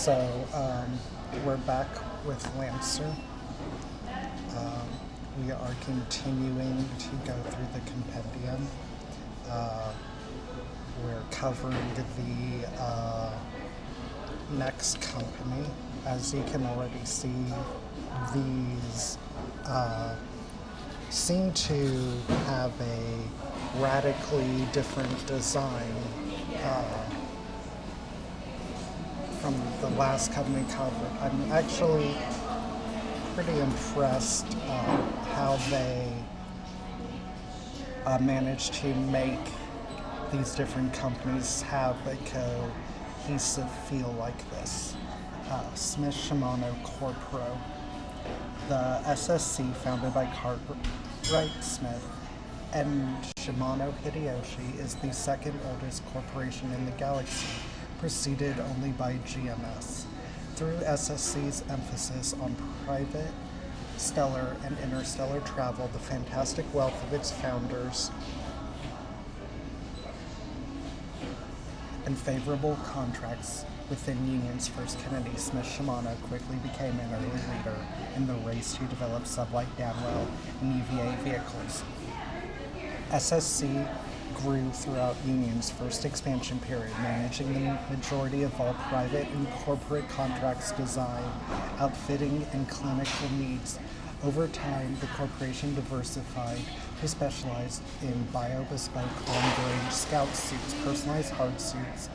We're back with Lancer. Um, we are continuing to go through the compendium. Uh, we're covering the next company. As you can already see, these seem to have a radically different design from the last company covered. I'm actually pretty impressed how they managed to make these different companies have a cohesive feel like this. Smith Shimano Corpro, the SSC founded by Cartwright Smith and Shimano Hideyoshi, is the second oldest corporation in the galaxy, preceded only by GMS. Through SSC's emphasis on private, stellar, and interstellar travel, the fantastic wealth of its founders, and favorable contracts within unions First Kennedy, Smith Shimano quickly became an early leader in the race to develop sublight downwell and UVA vehicles. SSC grew throughout Union's first expansion period, managing the majority of all private and corporate contracts, design, outfitting, and clinical needs. Over time, the corporation diversified to specialize in bio-bespoke long-range scout suits, personalized hard suits,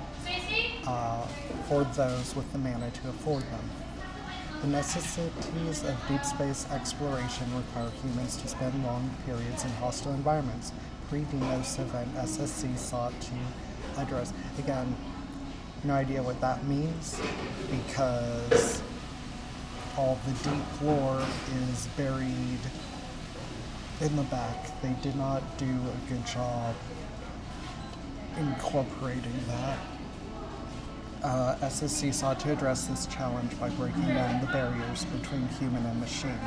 for those with the money to afford them. The necessities of deep space exploration require humans to spend long periods in hostile environments. Pre-Deimos event, SSC sought to address. Again, no idea what that means because all the deep lore is buried in the back. They did not do a good job incorporating that. SSC sought to address this challenge by breaking down the barriers between human and machine,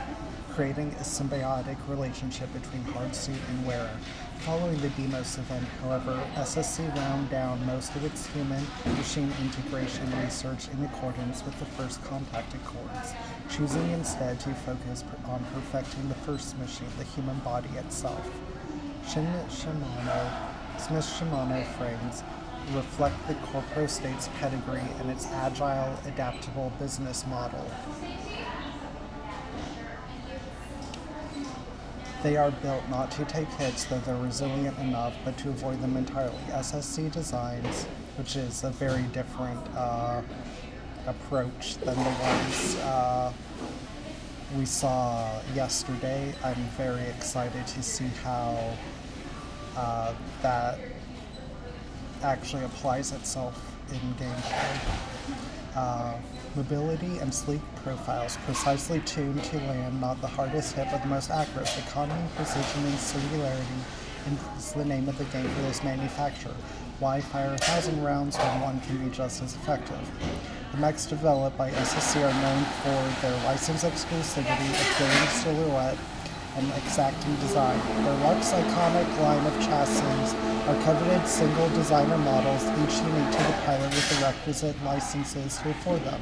creating a symbiotic relationship between hard suit and wearer. Following the Deimos event, however, SSC wound down most of its human-machine integration research in accordance with the First Contact Accords, choosing instead to focus on perfecting the first machine, the human body itself. Smith Shimano frames reflect the corporate state's pedigree and its agile, adaptable business model. They are built not to take hits, though they're resilient enough, but to avoid them entirely. SSC Designs, which is a very different approach than the ones we saw yesterday. I'm very excited to see how that actually applies itself in gameplay. Mobility and sleek profiles, precisely tuned to land, not the hardest hit, but the most accurate. Economy, precision, and singularity is the name of the game for this manufacturer. Why fire 1,000 rounds when one can be just as effective? The mechs developed by SSC are known for their license exclusivity, appealing silhouette, and exacting design. Their luxe iconic line of chassis are coveted single designer models, each unique to the pilot with the requisite licenses to afford them.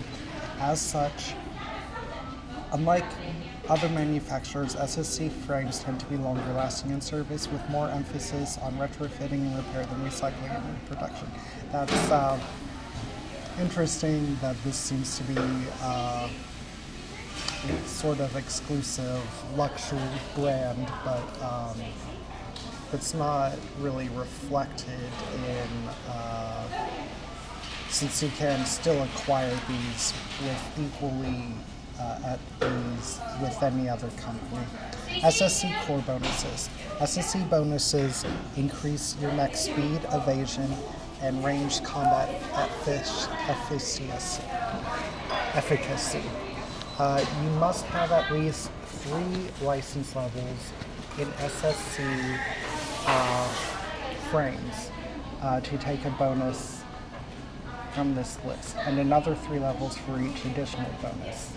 As such, unlike other manufacturers, SSC frames tend to be longer lasting in service, with more emphasis on retrofitting and repair than recycling and production. That's interesting that this seems to be sort of exclusive luxury brand, but it's not really reflected in, since you can still acquire these with equally at ease with any other company. SSC core bonuses. SSC bonuses increase your mech speed, evasion, and ranged combat efficacy. You must have at least 3 license levels in SSC frames to take a bonus from this list, and another 3 levels for each additional bonus.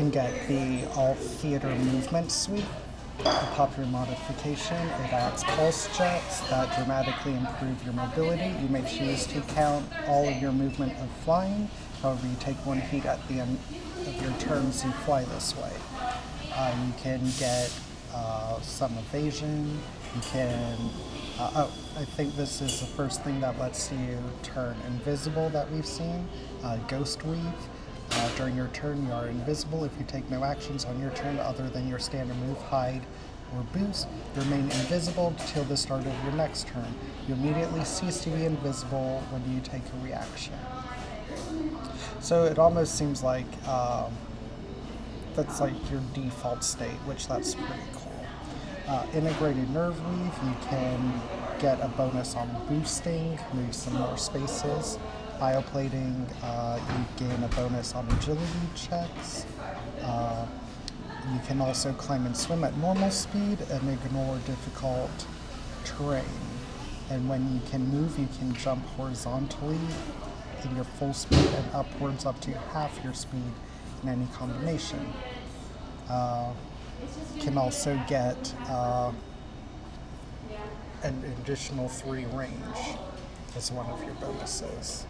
can get the All Theater Movement Suite, a popular modification. It adds pulse jets that dramatically improve your mobility. You may choose to count all of your movement of flying. However, you take one heat at the end of your turns you fly this way. You can get some evasion. You can, I think this is the first thing that lets you turn invisible that we've seen, Ghost Weave. During your turn, you are invisible. If you take no actions on your turn other than your standard move, hide, or boost, you remain invisible till the start of your next turn. You immediately cease to be invisible when you take a reaction. So it almost seems like that's like your default state, which that's pretty cool. Integrated Nerve Weave, you can get a bonus on boosting, move some more spaces. Bioplating, you gain a bonus on agility checks. You can also climb and swim at normal speed and ignore difficult terrain. And when you can move, you can jump horizontally in your full speed and upwards up to half your speed in any combination. Can also get an additional 3 range as one of your bonuses.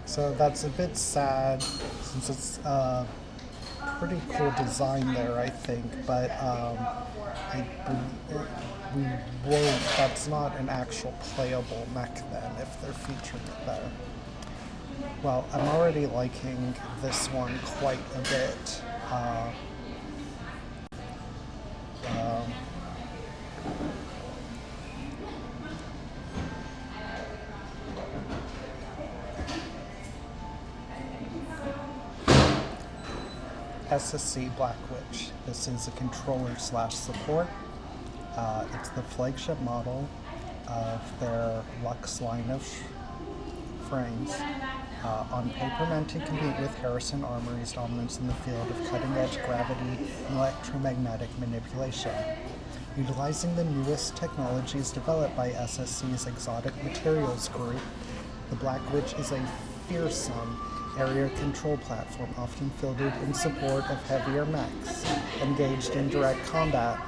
So that's a bit sad since it's a pretty cool design there, I think, but that's not an actual playable mech then if they're featuring it there. Well, I'm already liking this one quite a bit. SSC Black Witch. This is a controller/support. It's the flagship model of their Lux line of frames. On paper, meant to compete with Harrison Armory's dominance in the field of cutting-edge gravity and electromagnetic manipulation. Utilizing the newest technologies developed by SSC's Exotic Materials Group, the Black Witch is a fearsome area control platform often fielded in support of heavier mechs engaged in direct combat.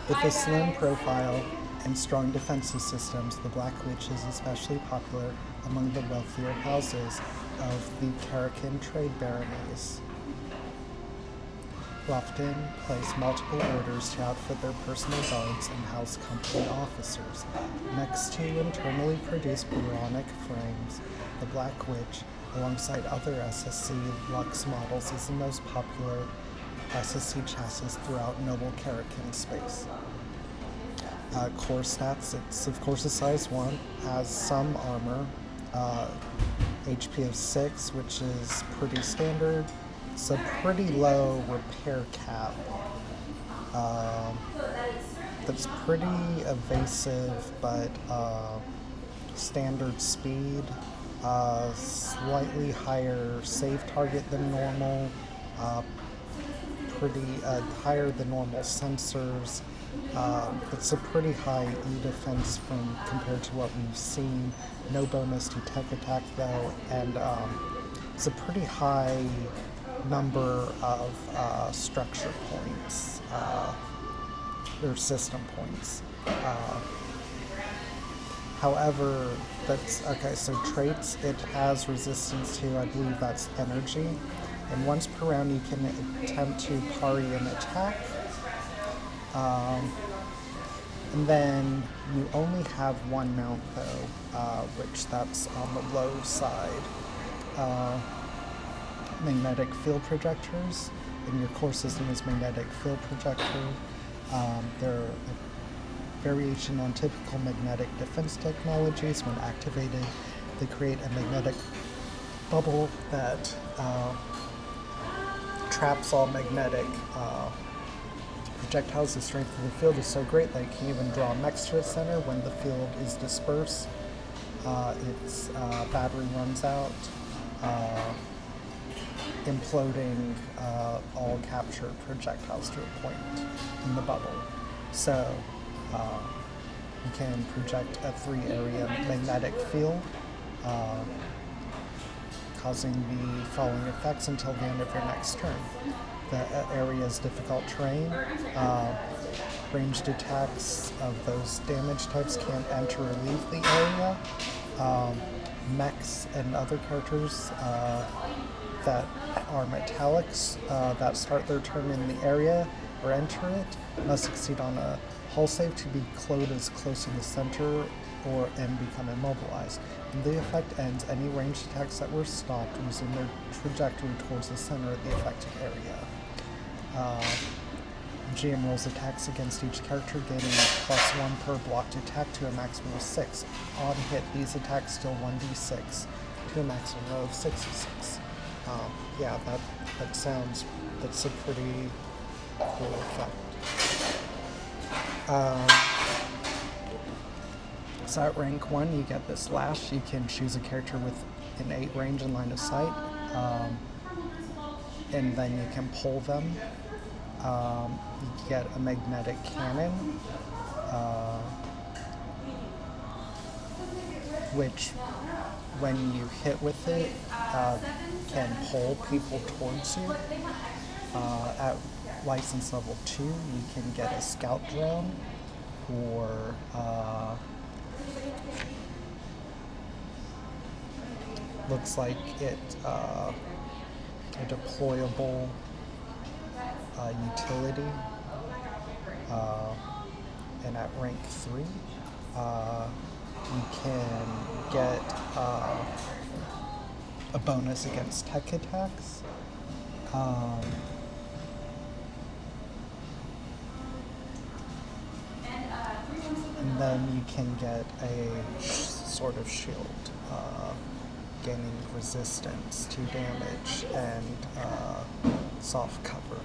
With a slim profile and strong defensive systems, the Black Witch is especially popular among the wealthier houses of the Karakin trade baronies, who often place multiple orders to outfit their personal guards and house company officers. Next to internally produced Baronic frames, the Black Witch, alongside other SSC Lux models, is the most popular SSC chassis throughout Noble Karakin space. Core stats, it's of course a size 1, has some armor, HP of 6, which is pretty standard. It's a pretty low repair cap. That's pretty evasive, but standard speed. Slightly higher save target than normal. Pretty higher than normal sensors. It's a pretty high E defense compared to what we've seen. No bonus to tech attack though, and it's a pretty high number of structure points, or system points. However, that's okay. So traits, it has resistance to, I believe that's energy, and once per round you can attempt to parry an attack. And then you only have one mount though, which that's on the low side. Magnetic field projectors, and your core system is magnetic field projector. They're a variation on typical magnetic defense technologies. When activated, they create a magnetic bubble that traps all magnetic projectiles. The strength of the field is so great that it can even draw mechs to its center when the field is dispersed. Its battery runs out, imploding all captured projectiles to a point in the bubble. So you can project a 3-area magnetic field, causing the following effects until the end of your next turn. The area is difficult terrain. Ranged attacks of those damage types can't enter or leave the area. Mechs and other characters that are metallics that start their turn in the area or enter it must succeed on a hull save to be close to the center and become immobilized. When the effect ends, any ranged attacks that were stopped resume their trajectory towards the center of the affected area. GM rolls attacks against each character, getting +1 per blocked attack to a maximum of 6. On hit, these attacks deal 1d6 to a maximum of 6d6. Yeah, that's a pretty cool effect. So at rank 1, you get this lash. You can choose a character with an 8 range and line of sight, and then you can pull them. You get a magnetic cannon, which, when you hit with it, can pull people towards you. At license level 2, you can get a scout drone, or looks like it a deployable utility. And at rank 3, you can get a bonus against tech attacks. And then you can get a sort of shield, gaining resistance to damage and soft cover.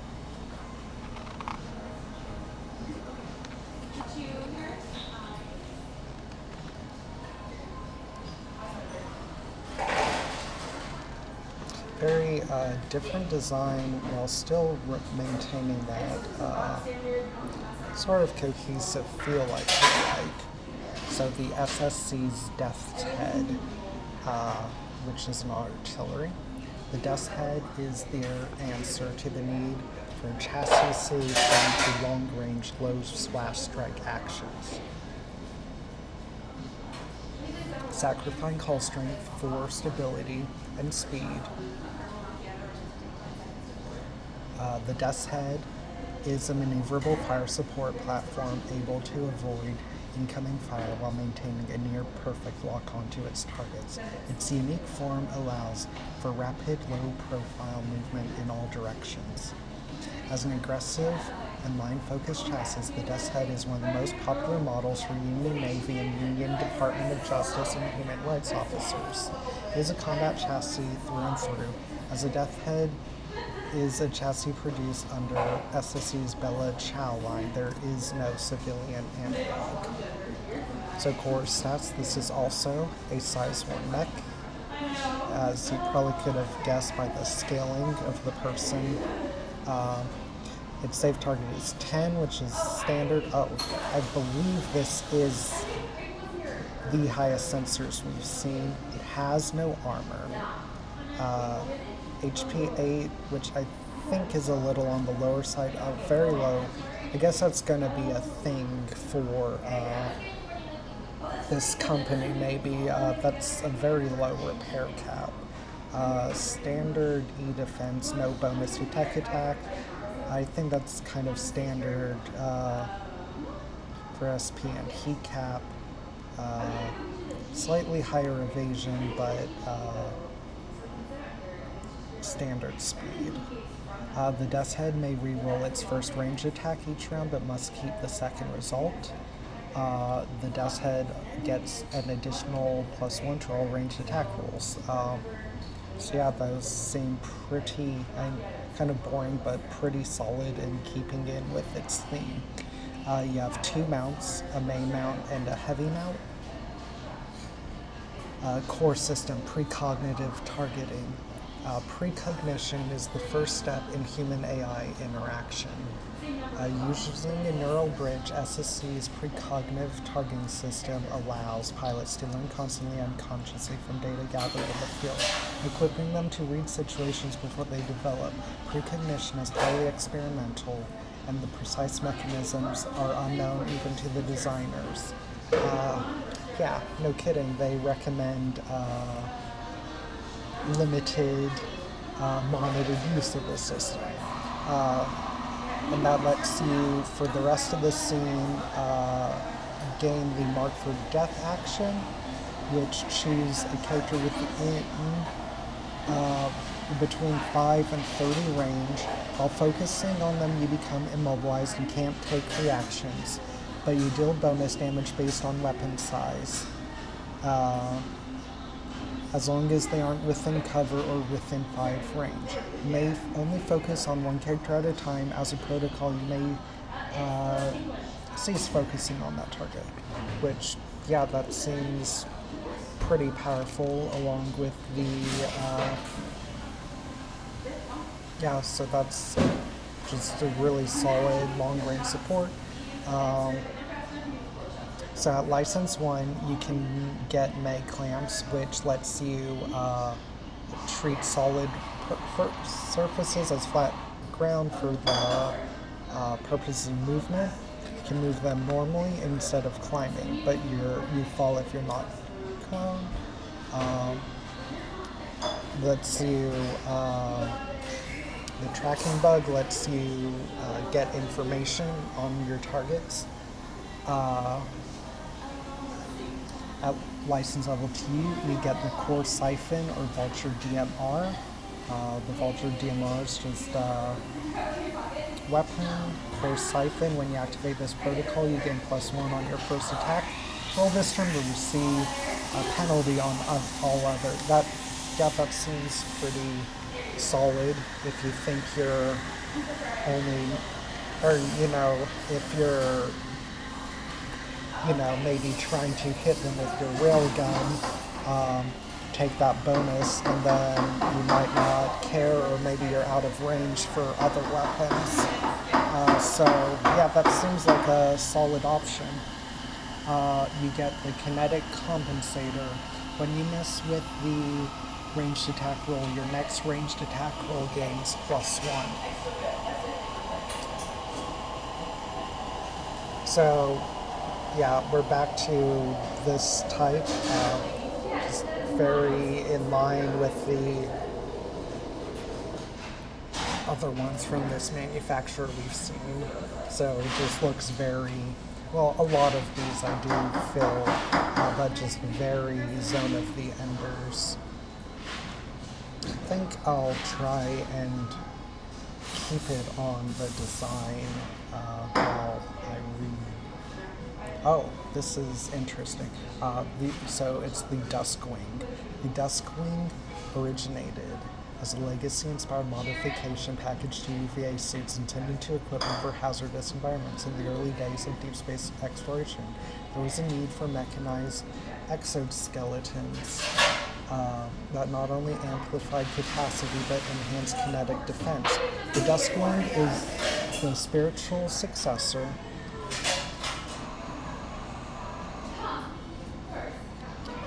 Very different design while still maintaining that sort of cohesive feel I feel like. So the SSC's Death's Head, which is an artillery. The Death's Head is their answer to the need for chassis saves and to long-range, low-splash strike actions. Sacrificing hull strength for stability and speed. The Death's Head is a maneuverable fire support platform able to avoid incoming fire while maintaining a near-perfect lock onto its targets. Its unique form allows for rapid, low-profile movement in all directions. As an aggressive and line-focused chassis, the Death's Head is one of the most popular models for Union Navy and Union Department of Justice and Human Rights officers. It is a combat chassis through and through, as the Death's Head is a chassis produced under SSC's Bella Chow line. There is no civilian analog. So core stats, this is also a size 1 mech, as you probably could have guessed by the scaling of the person. Its safe target is 10, which is standard. Oh, I believe this is the highest sensors we've seen. It has no armor. HP 8, which I think is a little on the lower side, very low. I guess that's going to be a thing for this company, maybe. That's a very low repair cap. Standard E-defense, no bonus to tech attack. I think that's kind of standard for SP and heat cap. Slightly higher evasion, but standard speed. The Death's Head may re-roll its first ranged attack each round, but must keep the second result. The Death's Head gets an additional +1 to all ranged attack rolls. So yeah, those seem pretty, kind of boring, but pretty solid in keeping in with its theme. You have 2 mounts, a main mount and a heavy mount. Core system, precognitive targeting. Precognition is the first step in human AI interaction. Using a neural bridge, SSC's precognitive targeting system allows pilots to learn constantly unconsciously from data gathered in the field, equipping them to read situations before they develop. Precognition is highly experimental, and the precise mechanisms are unknown even to the designers. Yeah, no kidding. They recommend limited monitored use of the system. And that lets you, for the rest of the scene, gain the mark for death action, which choose a character within between 5 and 30 range. While focusing on them, you become immobilized and can't take reactions, but you deal bonus damage based on weapon size. As long as they aren't within cover or within 5 range. You may only focus on one character at a time. As a protocol, you may cease focusing on that target, which, yeah, that seems pretty powerful, along with the, so that's just a really solid long-range support. So at License 1, you can get Meg Clamps, which lets you treat solid surfaces as flat ground for the purposes of movement. You can move them normally instead of climbing, but you fall if you're not prone. Lets you, the tracking bug lets you get information on your targets. At license level 2, you get the core siphon or vulture DMR. The vulture DMR is just weapon, core siphon. When you activate this protocol, you gain +1 on your first attack. Roll this turn to receive a penalty on all other. That seems pretty solid if you think you're only, or if you're maybe trying to hit them with your railgun, take that bonus, and then you might not care, or maybe you're out of range for other weapons. That seems like a solid option. You get the kinetic compensator. When you miss with the ranged attack roll, your next ranged attack roll gains +1. So, yeah, we're back to this type, just very in line with the other ones from this manufacturer we've seen. So it just looks very, well, a lot of these I do feel, but just very Zone of the Enders. I think I'll try and keep it on the design while I read. Oh, this is interesting. So it's the Duskwing. The Duskwing originated as a legacy-inspired modification package to UVA suits intended to equip them for hazardous environments. In the early days of deep space exploration, there was a need for mechanized exoskeletons that not only amplified capacity but enhanced kinetic defense. The Duskwing is the spiritual successor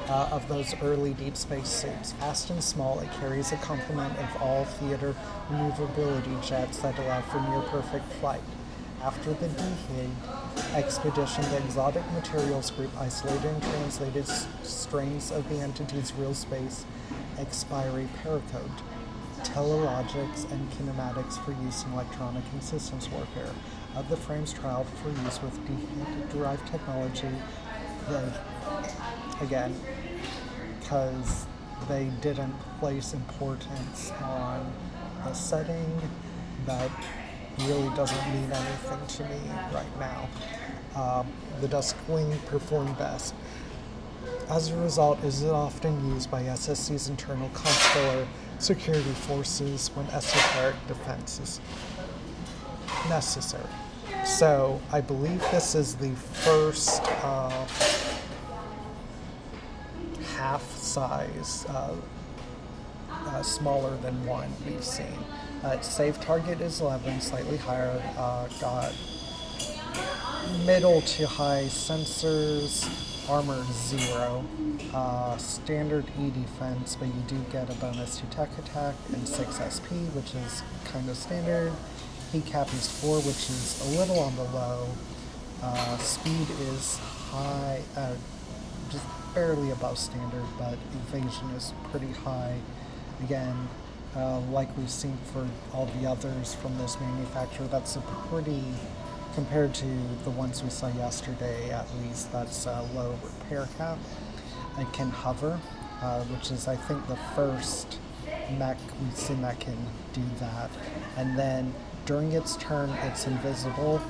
of those early deep space suits. Fast and small, it carries a complement of all theater maneuverability jets that allow for near-perfect flight. After the Dehague expedition, the Exotic Materials Group isolated and translated strains of the entity's real space expiry paracode, telelogics, and kinematics for use in electronic and systems warfare. Of the frames trialed for use with Dehague-derived technology, again, because they didn't place importance on the setting, that really doesn't mean anything to me right now. The Duskwing performed best. As a result, it is often used by SSC's internal consular security forces when esoteric defense is necessary. So I believe this is the first half-size smaller than 1 we've seen. Save target is 11, slightly higher. Got middle to high sensors, armor 0, standard E defense, but you do get a bonus to tech attack, and 6 SP, which is kind of standard. Heat cap is 4, which is a little on the low. Speed is high, just barely above standard, but evasion is pretty high. Again, like we've seen for all the others from this manufacturer, that's a pretty, compared to the ones we saw yesterday at least, that's a low repair cap. It can hover, which is I think the first mech we've seen that can do that. And then during its turn it's invisible,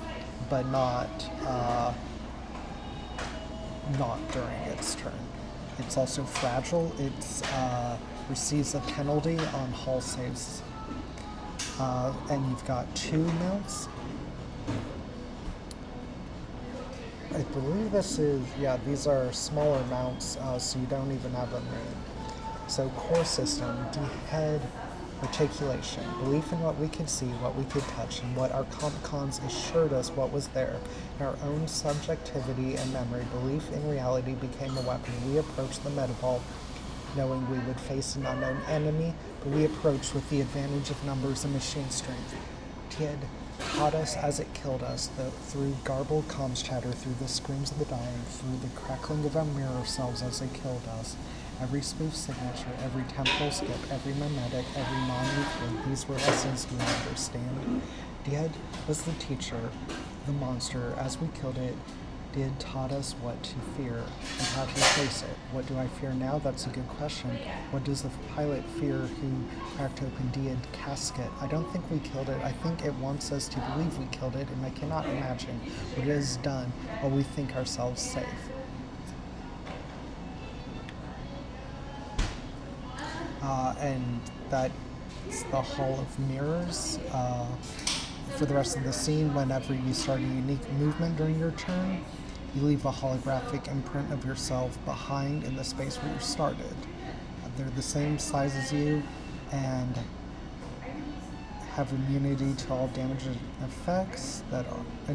but not during its turn. It's also fragile. It receives a penalty on hull saves. And you've got 2 mounts. I believe this is, yeah, these are smaller mounts, so you don't even have a main. So core system, head, articulation, belief in what we could see, what we could touch, and what our cons assured us what was there. In our own subjectivity and memory, belief in reality became a weapon. We approached the Metavolve knowing we would face an unknown enemy, but we approached with the advantage of numbers and machine strength. Tid taught us as it killed us, through garbled comms chatter, through the screams of the dying, through the crackling of our mirror selves as they killed us. Every spoof signature, every temporal skip, every mimetic, every non-nuclear, these were lessons we understand. Tid was the teacher, the monster. As we killed it, Tid taught us what to fear and how to face it. What do I fear now? That's a good question. What does the pilot fear who cracked open Tid casket? I don't think we killed it. I think it wants us to believe we killed it, and I cannot imagine what it has done while we think ourselves safe. And that's the Hall of Mirrors. For the rest of the scene, whenever you start a unique movement during your turn, you leave a holographic imprint of yourself behind in the space where you started. They're the same size as you and have immunity to all damage and effects that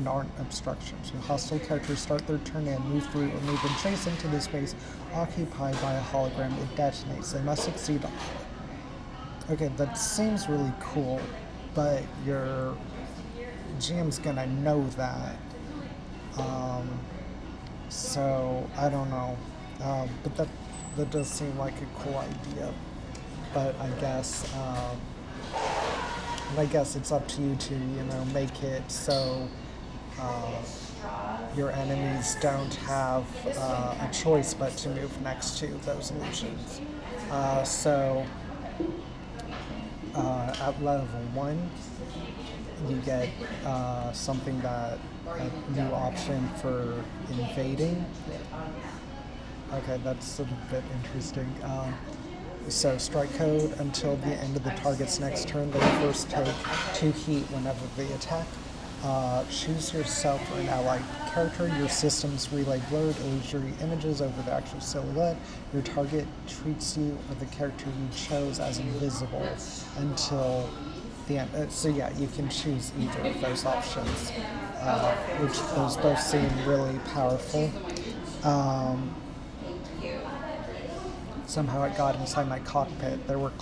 aren't obstructions. When hostile characters start their turn and move through or move adjacent to the space occupied by a hologram, it detonates. They must succeed. Okay, that seems really cool, but your GM's gonna know that. So I don't know, but that does seem like a cool idea. But I guess it's up to you to make it so your enemies don't have a choice but to move next to those illusions. At level 1, you get something that a new option for invading. Okay, that's a bit interesting. So strike code, until the end of the target's next turn, they first take 2 heat whenever they attack. Choose yourself or an allied character. Your systems relay blurred illusory images over the actual silhouette. Your target treats you or the character you chose as invisible until the end. So yeah, you can choose either of those options, which those both seem really powerful. Somehow it got inside my cockpit. There were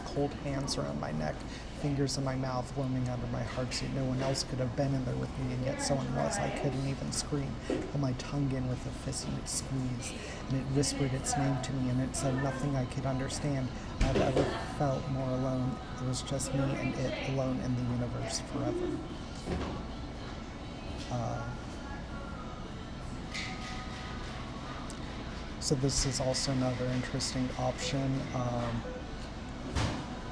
cold hands around my neck, fingers in my mouth, warming under my heartseat. No one else could have been in there with me, and yet someone was. I couldn't even scream. Pulled my tongue in with a fist and it squeezed, and it whispered its name to me, and it said nothing I could understand. I've ever felt more alone. It was just me and it alone in the universe forever. So this is also another interesting option.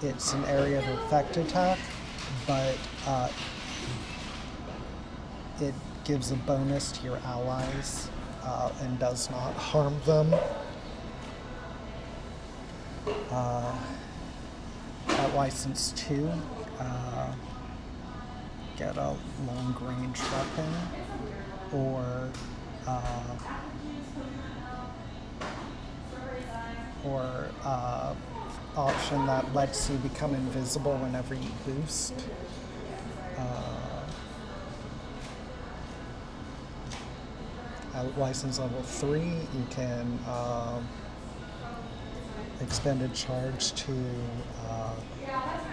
It's an area of effect attack, but it gives a bonus to your allies and does not harm them. At license 2, get a long range weapon or option that lets you become invisible whenever you boost. At license level 3, you can expend a charge to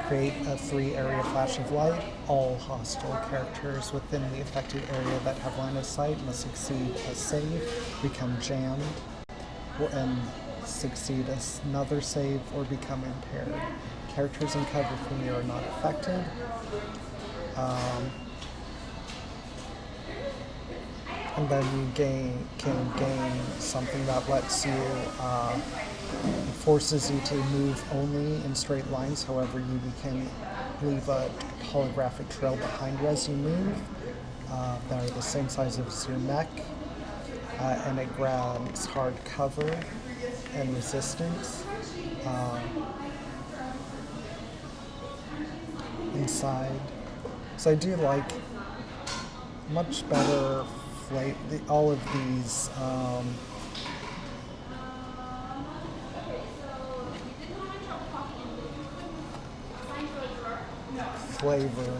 create a 3-area flash of light. All hostile characters within the affected area that have line of sight must succeed a save, become jammed, and succeed another save or become impaired. Characters in cover from you are not affected. And then you can gain something that lets you, forces you to move only in straight lines. However, you can leave a holographic trail behind you as you move that are the same size as your neck. And it grabs hard cover and resistance. Inside. So I do like much better all of these flavor.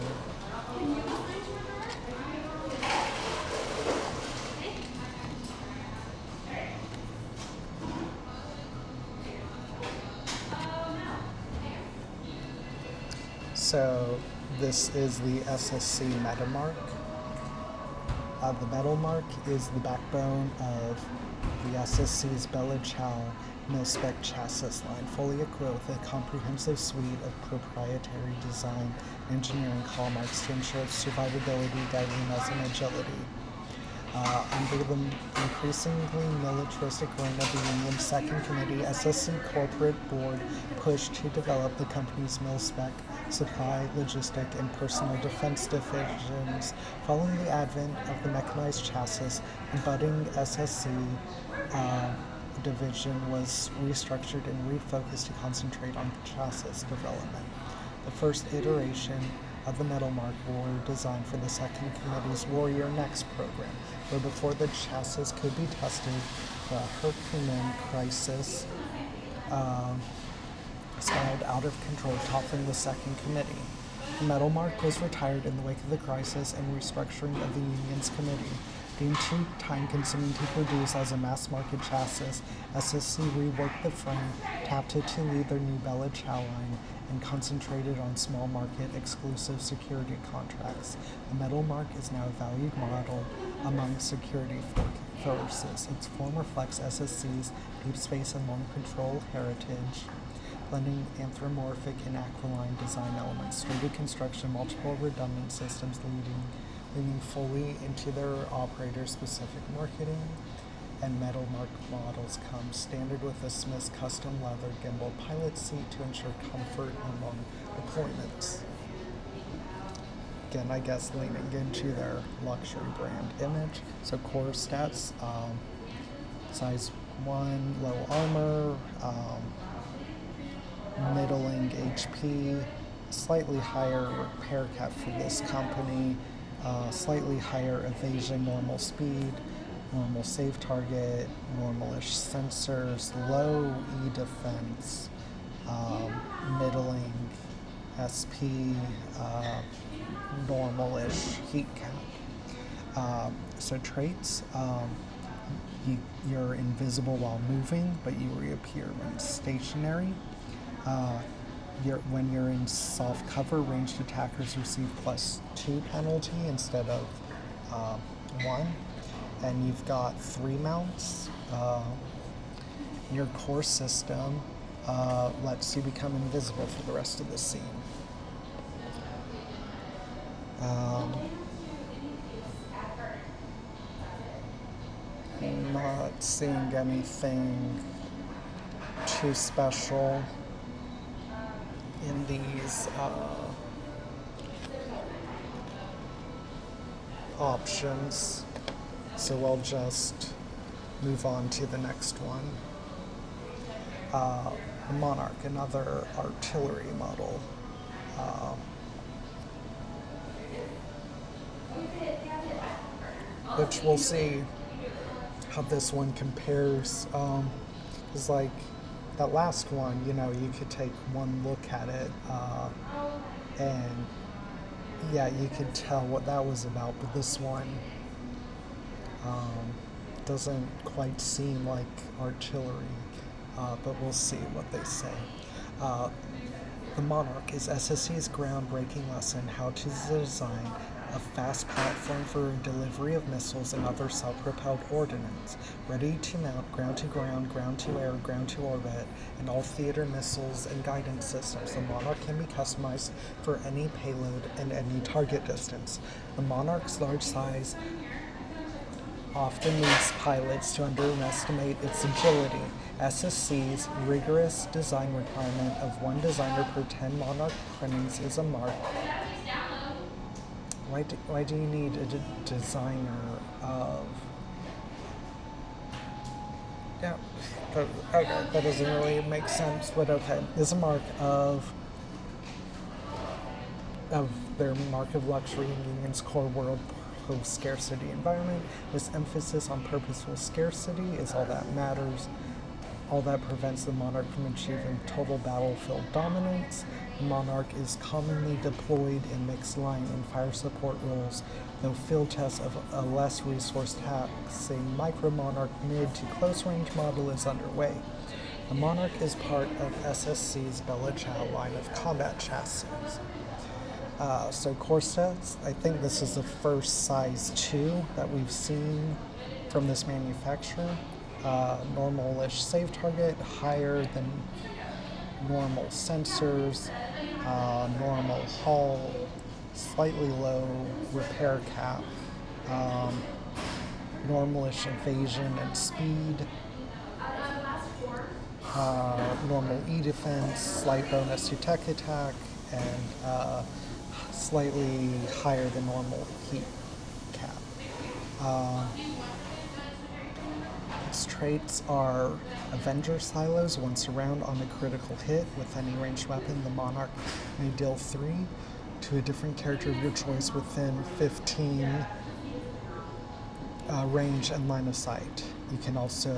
So this is the SSC meta mark. The metal mark is the backbone of the SSC's Bella Ciao mil-spec chassis line, fully equipped with a comprehensive suite of proprietary design engineering hallmarks to ensure its survivability, guidiness, and agility. Under the increasingly militaristic reign of the Union's Second Committee, SSC Corporate Board pushed to develop the company's mil-spec supply, logistic, and personal defense divisions. Following the advent of the mechanized chassis, the budding SSC division was restructured and refocused to concentrate on chassis development. The first iteration of the metal mark were designed for the Second Committee's Warrior Next program, where before the chassis could be tested, the Herculean crisis spiraled out of control, toppling the Second Committee. The metal mark was retired in the wake of the crisis and restructuring of the Union's committee. Being too time-consuming to produce as a mass-market chassis, SSC reworked the frame, tapped it to lead their new Bella Ciao line, and concentrated on small-market exclusive security contracts. The metal mark is now a valued model among security forces. Its form reflects SSC's deep space and long control heritage, blending anthropomorphic and aquiline design elements, sturdy construction, multiple redundant systems leading fully into their operator-specific marketing, and metal mark models come standard with a Smith's custom leather gimbal pilot seat to ensure comfort among deployments. Again, I guess leaning into their luxury brand image. So core stats, size 1, low armor, middling HP, slightly higher repair cap for this company, slightly higher evasion, normal speed, normal save target, normalish sensors, low E defense, middling SP, normalish heat cap. So traits, you're invisible while moving, but you reappear when stationary. When you're in soft cover, ranged attackers receive +2 penalty instead of 1. And you've got 3 mounts. Your core system lets you become invisible for the rest of the scene. Not seeing anything too special in these options, so I'll just move on to the next one. Monarch, another artillery model. Which we'll see how this one compares. It's like that last one, you could take one look at it, and yeah, you could tell what that was about. But this one um, doesn't quite seem like artillery, but we'll see what they say. Uh, the Monarch is SSC's groundbreaking lesson how to design a fast platform for delivery of missiles and other self-propelled ordnance, ready to mount ground-to-ground, ground-to-air, ground-to-orbit, and all theater missiles and guidance systems. The Monarch can be customized for any payload and any target distance. The Monarch's large size often leads pilots to underestimate its agility. SSC's rigorous design requirement of one designer per 10 Monarch printings is a mark. Why do you need a designer of... Yeah, okay, that doesn't really make sense, but okay. Is a mark of their mark of luxury in Union's core world post-scarcity environment. This emphasis on purposeful scarcity is all that matters. All that prevents the Monarch from achieving total battlefield dominance. The Monarch is commonly deployed in mixed line and fire support roles, though field tests of a less resource-taxing micro-Monarch mid to close-range model is underway. The Monarch is part of SSC's Bella Ciao line of combat chassis. So core sets, I think this is the first size 2 that we've seen from this manufacturer. Normal-ish save target, higher than normal sensors, normal hull, slightly low repair cap, normal-ish evasion and speed, normal E-defense, slight bonus to tech attack, and slightly higher than normal heat cap. Its traits are Avenger silos. Once around on a critical hit with any ranged weapon, the Monarch may deal 3 to a different character of your choice within 15 range and line of sight. You can also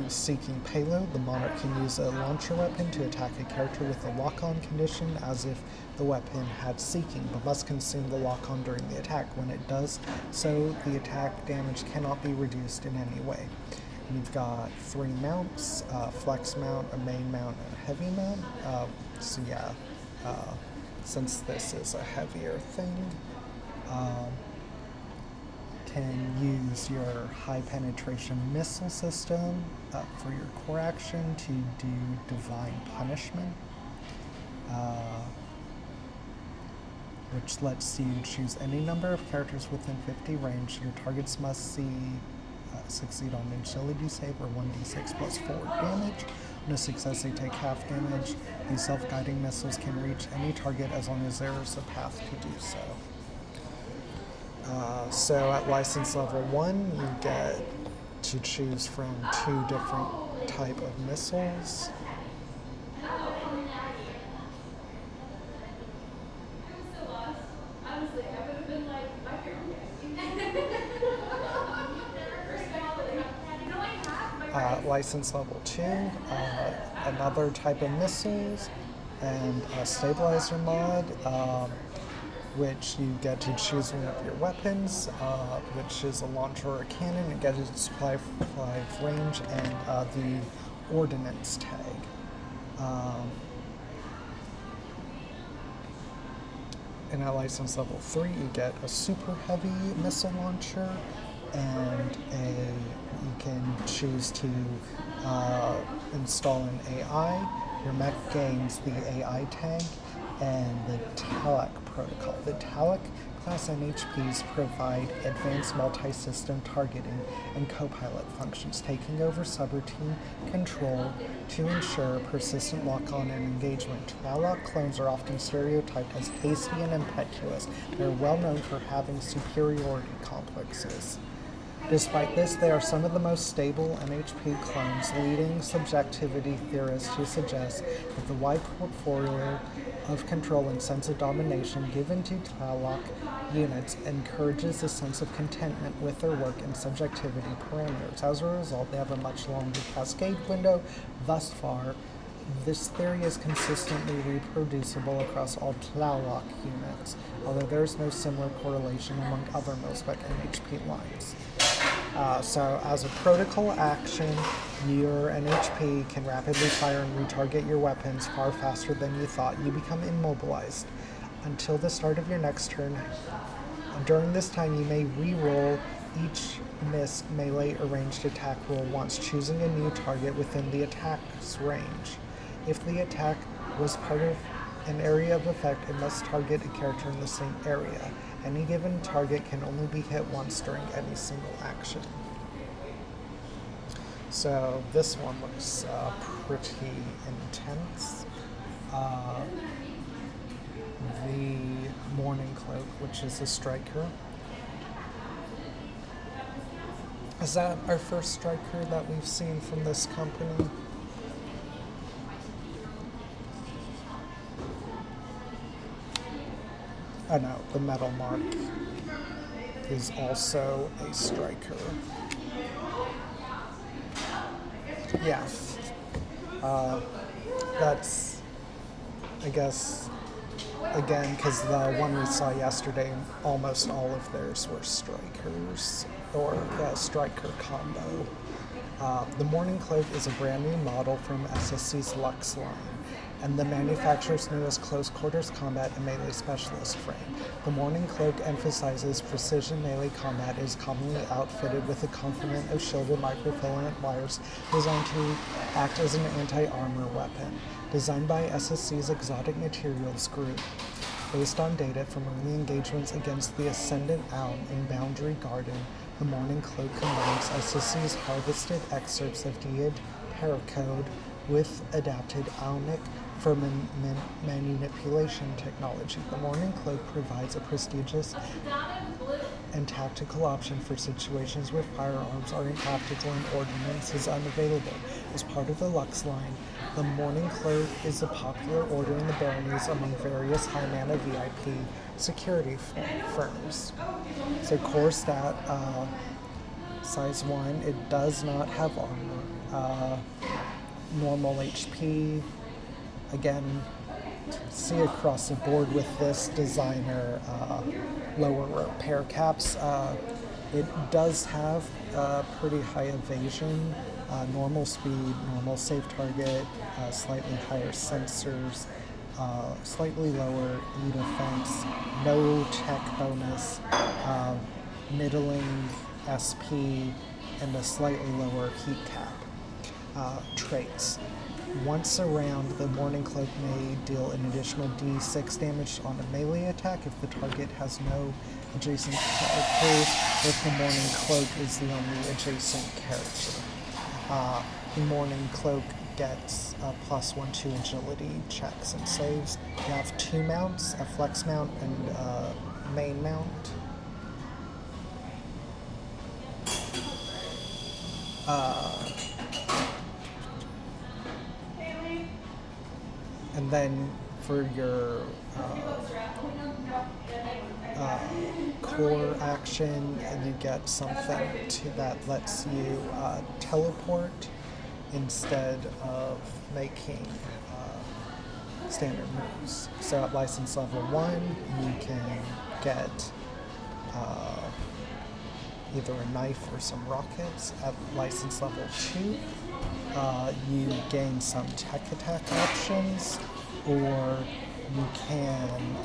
use Seeking Payload. The Monarch can use a launcher weapon to attack a character with a lock-on condition as if the weapon had Seeking, but must consume the lock-on during the attack. When it does so, the attack damage cannot be reduced in any way. And you've got 3 mounts, flex mount, a main mount, and a heavy mount. Since this is a heavier thing, can use your high penetration missile system for your core action to do Divine Punishment, which lets you choose any number of characters within 50 range. Your targets must succeed on an agility save or 1d6 plus 4 damage. On a success, they take half damage. These self-guiding missiles can reach any target as long as there is a path to do so. So at license level 1, you get to choose from 2 different type of missiles. License level 2, another type of missiles, and a stabilizer mod, which you get to choose one of your weapons, which is a launcher or a cannon. It gets 5 range and the ordnance tag. And at license level 3, you get a super heavy missile launcher, and you can choose to install an AI. Your mech gains the AI tag and the TALAC protocol. The TALAC class NHPs provide advanced multi-system targeting and co-pilot functions, taking over subroutine control to ensure persistent lock-on and engagement. TALAC clones are often stereotyped as hasty and impetuous. They're well known for having superiority complexes. Despite this, they are some of the most stable NHP clones, leading subjectivity theorists to suggest that the wide portfolio of control and sense of domination given to Tlaloc units encourages a sense of contentment with their work and subjectivity parameters. As a result, they have a much longer cascade window. Thus far, this theory is consistently reproducible across all Tlaloc units, although there is no similar correlation among other mil-spec NHP lines. So as a protocol action, your NHP can rapidly fire and retarget your weapons far faster than you thought. You become immobilized until the start of your next turn. During this time, you may re-roll each missed melee or ranged attack roll once, choosing a new target within the attack's range. If the attack was part of an area of effect, it must target a character in the same area. Any given target can only be hit once during any single action. So this one looks pretty intense. The Morning Cloak, which is a striker. Is that our first striker that we've seen from this company? Oh no, the Metal Mark is also a striker. Yeah. That's, I guess, again, because the one we saw yesterday, almost all of theirs were strikers, or a striker combo. The Morning Cloak is a brand new model from SSC's Lux line, and the manufacturer's newest close quarters combat and melee specialist frame. The Morning Cloak emphasizes precision melee combat and is commonly outfitted with a complement of shielded microfilament wires designed to act as an anti-armor weapon. Designed by SSC's Exotic Materials Group, based on data from early engagements against the Ascendant Owl in Boundary Garden, the Morning Cloak combines SSC's harvested excerpts of DID Paracode with adapted Owlnic for manipulation technology. The Morning Cloak provides a prestigious and tactical option for situations where firearms are impractical and ordnance is unavailable. As part of the Lux line, the Morning Cloak is a popular order in the baronies among various high-mana VIP security firms. So core stat, size 1, it does not have armor. Normal HP, again, see across the board with this designer, lower repair caps. It does have pretty high evasion, normal speed, normal save target, slightly higher sensors, slightly lower E defense, no tech bonus, middling SP, and a slightly lower heat cap. Traits. Once a round, the Morning Cloak may deal an additional D6 damage on a melee attack if the target has no adjacent characters, if the Morning Cloak is the only adjacent character. The Morning Cloak gets a +1 to agility checks and saves. You have 2 mounts, a flex mount and a main mount. And then for your core action, you get something that lets you teleport instead of making standard moves. So at license level 1, you can get either a knife or some rockets. At license level 2, you gain some tech attack options, or you can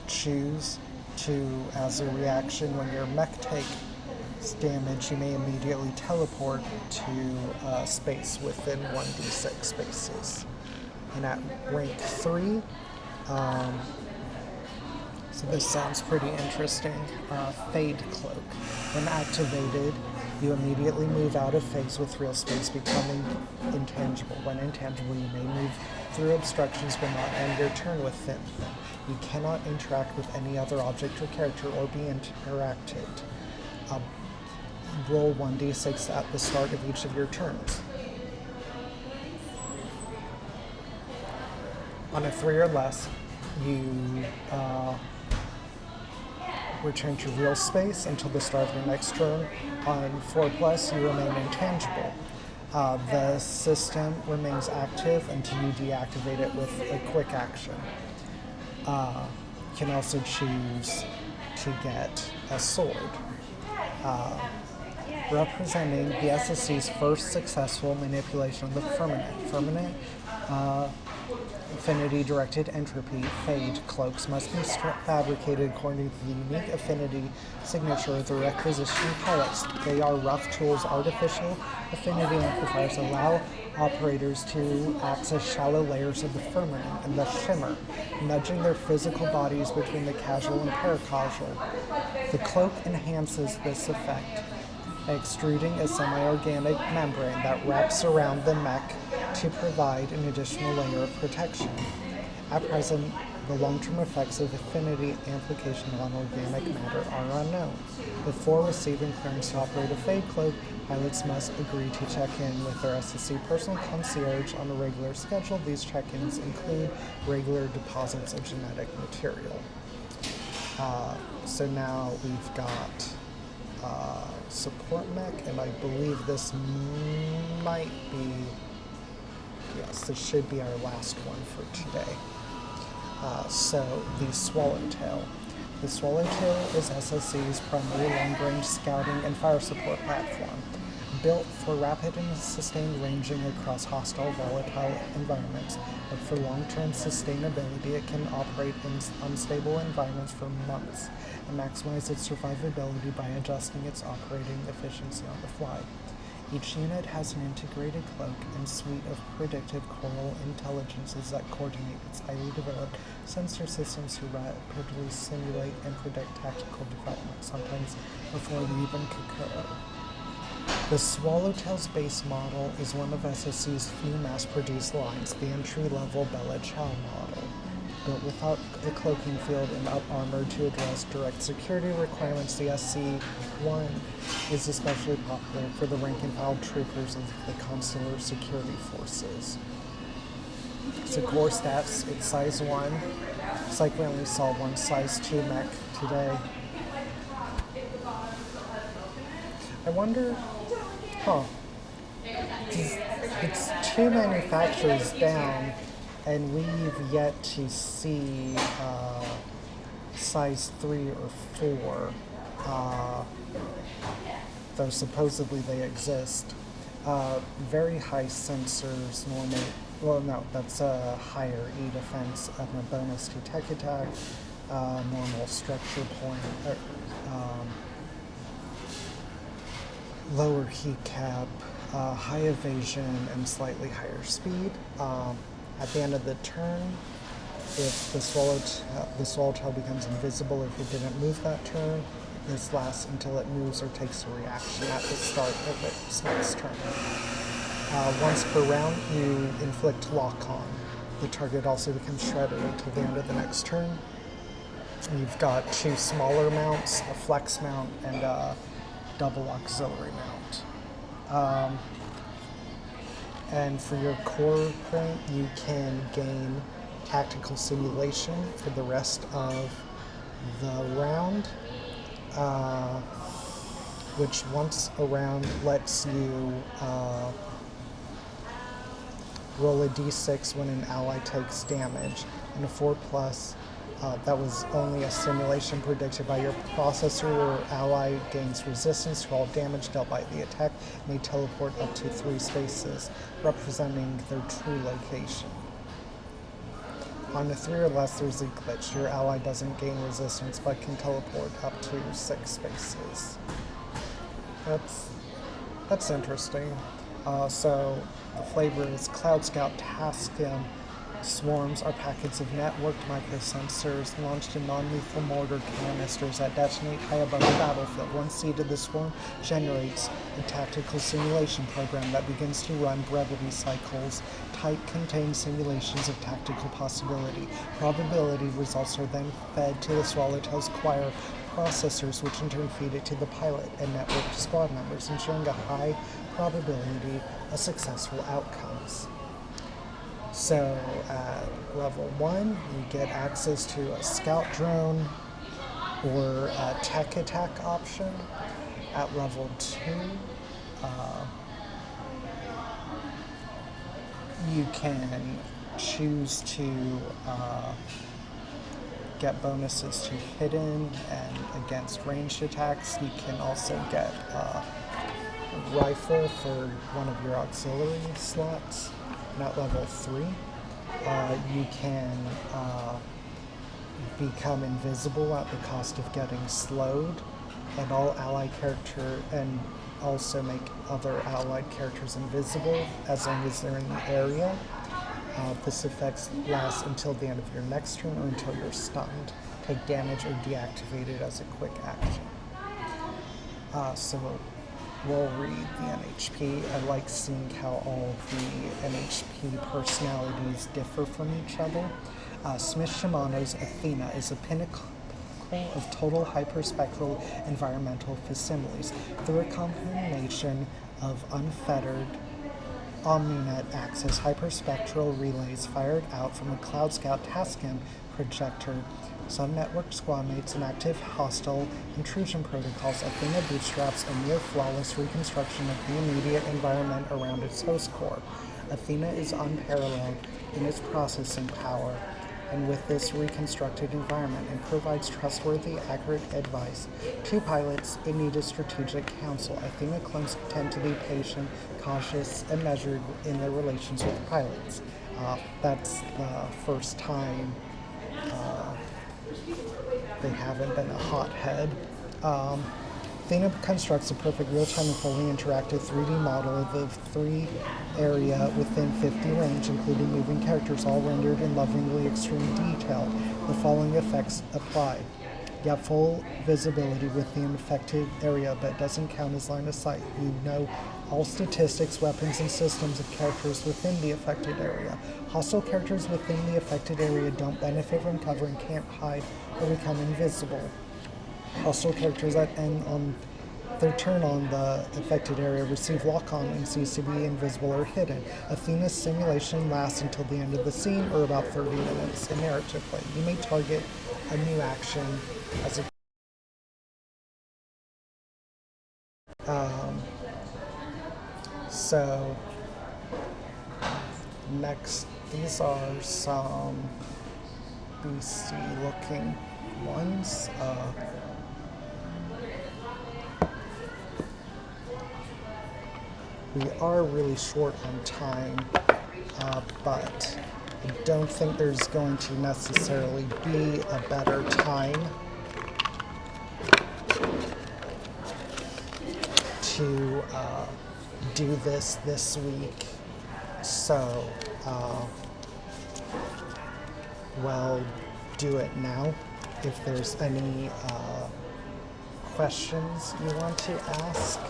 choose to, as a reaction, when your mech takes damage, you may immediately teleport to space within 1d6 spaces. And at rank 3, So this sounds pretty interesting. Fade Cloak. When activated, you immediately move out of phase with real space, becoming intangible. When intangible, you may move through obstructions but not end your turn with them. You cannot interact with any other object or character or be interacted. Roll 1d6 at the start of each of your turns. On a 3 or less, you return to real space until the start of your next turn. On 4 plus, you remain intangible. The system remains active until you deactivate it with a quick action. You can also choose to get a sword. Representing the SSC's first successful manipulation of the Firmament affinity-directed entropy, Fade Cloaks must be fabricated according to the unique affinity signature of the requisitioning pilots. They are rough tools. Artificial affinity amplifiers allow operators to access shallow layers of the firmament and the shimmer, nudging their physical bodies between the casual and paracausal. The cloak enhances this effect by extruding a semi-organic membrane that wraps around the mech to provide an additional layer of protection. At present, the long-term effects of affinity amplification on organic matter are unknown. Before receiving clearance to operate a Fade Cloak, pilots must agree to check in with their SSC personal concierge on a regular schedule. These check-ins include regular deposits of genetic material. So now we've got support mech, and I believe this might be, yes, this should be our last one for today. So the Swallowtail. The Swallowtail is SSC's primary long-range scouting and fire support platform. Built for rapid and sustained ranging across hostile, volatile environments, but for long-term sustainability, it can operate in unstable environments for months and maximize its survivability by adjusting its operating efficiency on the fly. Each unit has an integrated cloak and suite of predictive coral intelligences that coordinate its highly developed sensor systems to rapidly simulate and predict tactical development, sometimes before they even occur. The Swallowtail's base model is one of SSC's few mass-produced lines, the entry-level Bella Chow model. Built without a cloaking field and up-armored to address direct security requirements, the SC-1 is especially popular for the rank-and-file troopers of the Consular Security Forces. So core stats, it's size 1. It's like we only saw one size 2 mech today. I wonder, it's 2 manufacturers down, and we've yet to see size 3 or 4, though supposedly they exist. Very high sensors, normal, well no, that's a higher E defense and a bonus to tech attack, normal structure point, lower heat cap, high evasion, and slightly higher speed. At the end of the turn, if the Swallowtail becomes invisible if it didn't move that turn, this lasts until it moves or takes a reaction at the start of its next turn. Once per round, you inflict lock-on. The target also becomes shredded until the end of the next turn. You've got 2 smaller mounts, a flex mount, and a double auxiliary mount. And for your core point, you can gain tactical simulation for the rest of the round, which once a round lets you roll a d6 when an ally takes damage. And a 4 plus, that was only a simulation predicted by your processor. Your ally gains resistance to all damage dealt by the attack, may teleport up to 3 spaces, representing their true location. On a 3 or less, there's a glitch. Your ally doesn't gain resistance, but can teleport up to 6 spaces. That's interesting. So the flavor is Cloud Scout Tascam Swarms are packets of networked microsensors launched in non-lethal mortar canisters that detonate high above the battlefield. Once seeded, the swarm generates a tactical simulation program that begins to run brevity cycles. Type contains simulations of tactical possibility. Probability results are then fed to the Swallowtail's choir processors, which in turn feed it to the pilot and networked squad members, ensuring a high probability of successful outcomes. So at level 1, you get access to a scout drone or a tech attack option. At level 2, you can choose to get bonuses to hidden and against ranged attacks. You can also get a rifle for one of your auxiliary slots. And at level 3, you can become invisible at the cost of getting slowed, and all allied character and also make other allied characters invisible as long as they're in the area. This effect lasts until the end of your next turn or until you're stunned. Take damage or deactivate it as a quick action. So we'll read the NHP. I like seeing how all the NHP personalities differ from each other. Smith Shimano's Athena is a pinnacle of total hyperspectral environmental facsimiles. Through a combination of unfettered OmniNet access hyperspectral relays fired out from a Cloud Scout Tascam projector, some networked squadmates, and active hostile intrusion protocols, Athena bootstraps a near flawless reconstruction of the immediate environment around its host core. Athena is unparalleled in its processing power, and with this reconstructed environment, and provides trustworthy, accurate advice to pilots in need of strategic counsel. Athena clones tend to be patient, cautious, and measured in their relations with pilots. That's the first time they haven't been a hothead. Athena constructs a perfect real-time and fully interactive 3D model of the 3 area within 50 range, including moving characters, all rendered in lovingly extreme detail. The following effects apply. You have full visibility within the affected area, but it doesn't count as line of sight. You know all statistics, weapons, and systems of characters within the affected area. Hostile characters within the affected area don't benefit from cover and can't hide or become invisible. Hostile characters that end on their turn on the affected area receive lock-on and cease to be invisible or hidden. Athena's simulation lasts until the end of the scene, or about 30 minutes narratively. You may target a new action as a so next, these are some beastie looking ones. We are really short on time, but I don't think there's going to necessarily be a better time to do this week. So, well, do it now. If there's any questions you want to ask,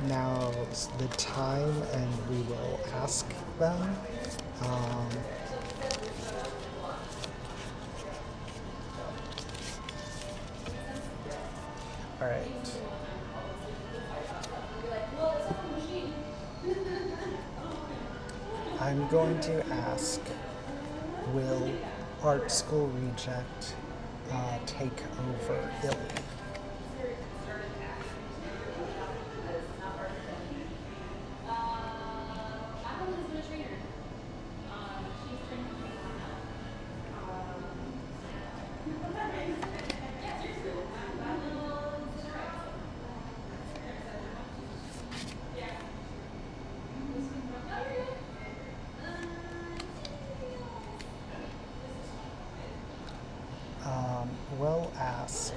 now's the time, and we will ask them. All right. I'm going to ask, will Art School Reject take over Illy? We'll ask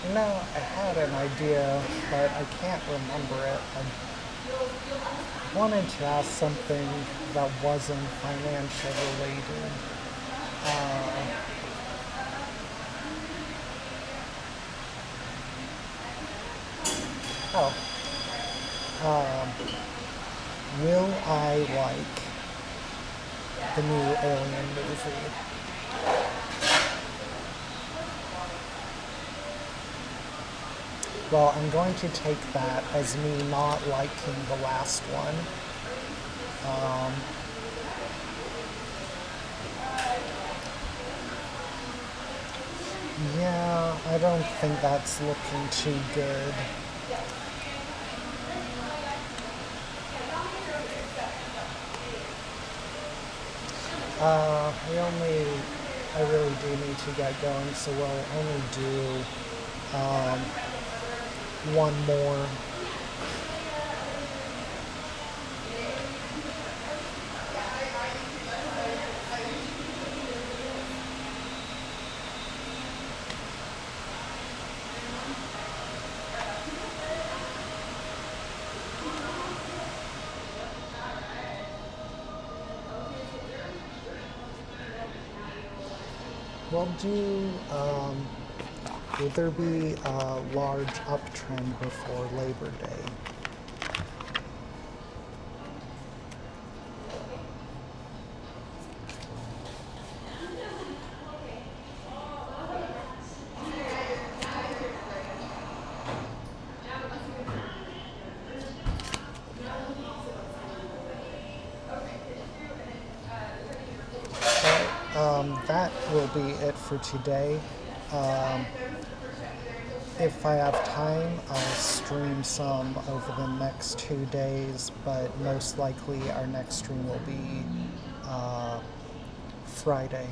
You know, I had an idea, but I can't remember it. I wanted to ask something that wasn't financial related. Uh, oh, um, will I like the new Alien movie? Well, I'm going to take that as me not liking the last one. Um, yeah, I don't think that's looking too good. I really do need to get going, so we'll only do um, one more. We'll do, will there be a large uptrend before Labor Day? That will be it for today. Um, if I have time, I'll stream some over the next 2 days, but most likely our next stream will be Friday.